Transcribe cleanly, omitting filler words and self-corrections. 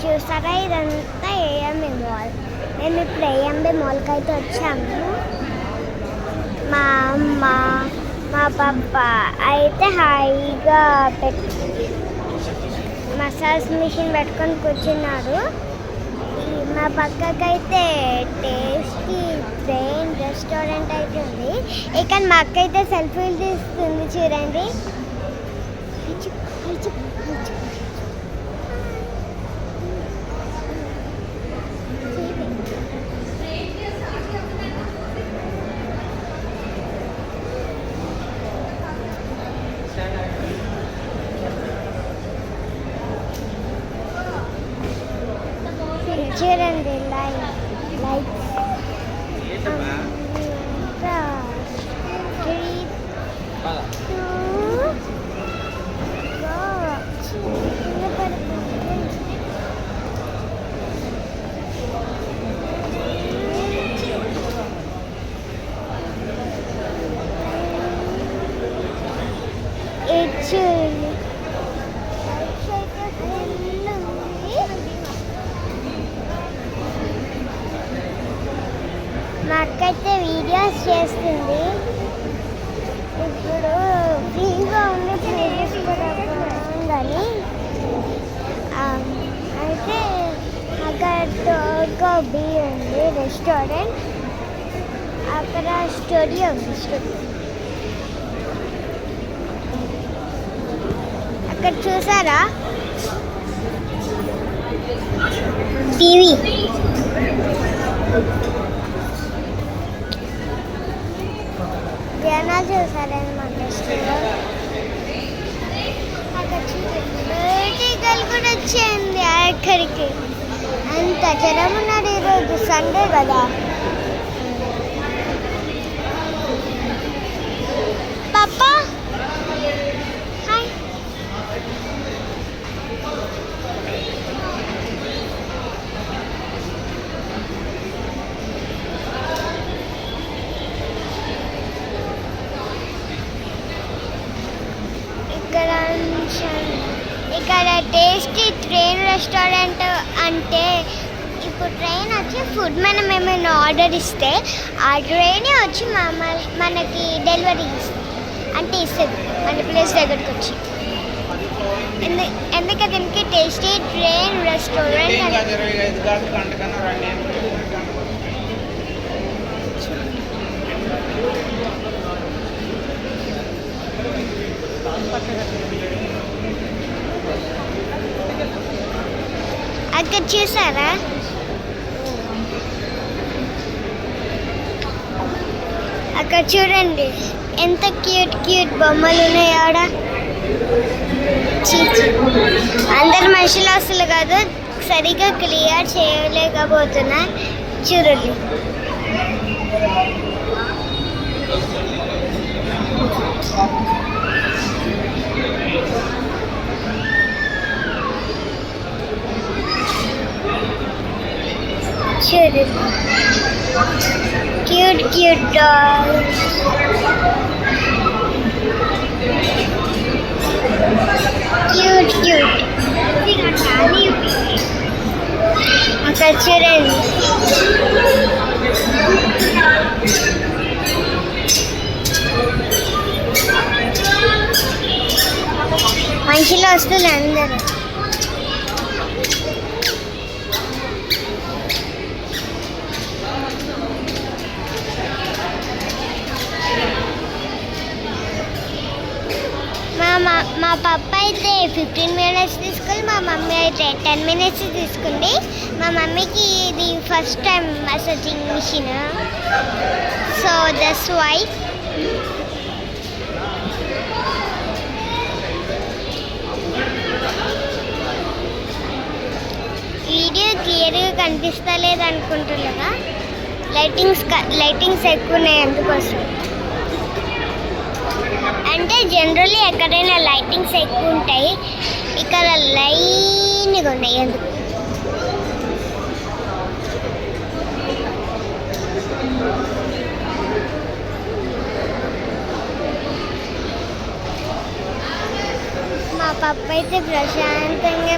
చూసారా ఇదంతా AMB mall. మేము ఇప్పుడు ఏఎంబి మాల్కి అయితే వచ్చాము. మా అమ్మ మా పాప అయితే హాయిగా మసాజ్ మిషన్ పెట్టుకొని కూర్చున్నారు. మా పక్కకైతే టేస్టీ ట్రైన్ రెస్టారెంట్ అయితే ఉంది. ఇక్కడ మా అక్క అయితే సెల్ఫీలు తీస్తుంది చూడండి. చూడండి లైట్స్ మా అక్క అయితే వీడియోస్ చేస్తుంది. ఇప్పుడు ఫ్రీగా ఉండి ఉందని అయితే అక్కడ గోబీ ఉంది రెస్టారెంట్. అక్కడ స్టూడియో ఉంది. అక్కడ చూసారా టీవీ. జనాలు చూసారనమాట. అక్కడ టీకలు కూడా వచ్చింది అక్కడికి. అంత జనం ఉన్నారు. ఈరోజు సండే కదా. పాపా హాయ్. ఇక్కడ టేస్టీ ట్రైన్ రెస్టారెంట్ అంటే ఇప్పుడు ట్రైన్ వచ్చి ఫుడ్ మనం ఏమైనా ఆర్డర్ ఇస్తే ఆ ట్రైనే వచ్చి మనకి డెలివరీ అంటే ఇస్తుంది మన ప్లేస్ దగ్గరికి వచ్చి. ఎందుకంటే దీనికి టేస్టీ ట్రైన్ రెస్టారెంట్ అక్కడ చూసారా అక్కడ చూడండి ఎంత క్యూట్ క్యూట్ బొమ్మలు ఉన్నాయి ఆడ. అందరు మనుషులు అసలు కాదు, సరిగ్గా క్లియర్ చేయలేకపోతున్నా. చూడండి చూడండి cute cute dolls. Cute cute అక్కడ చూడండి. మనుషులు వస్తున్నారు అందరూ. మా పాప అయితే 15 minutes తీసుకుని, మా మమ్మీ అయితే 10 minutes తీసుకుంది. మా మమ్మీకి ఇది first time massaging machine. So that's why. Video క్లియర్గా కనిపిస్తలేదు అనుకుంటున్నాగా. లైటింగ్స్ ఎక్కువ ఉన్నాయి అందుకోసం. అంటే జనరల్లీ ఎక్కడైనా లైటింగ్స్ ఎక్కువ ఉంటాయి, ఇక్కడ లైన్గా ఉన్నాయి అందుకు. మా పప్పు అయితే ప్రశాంతంగా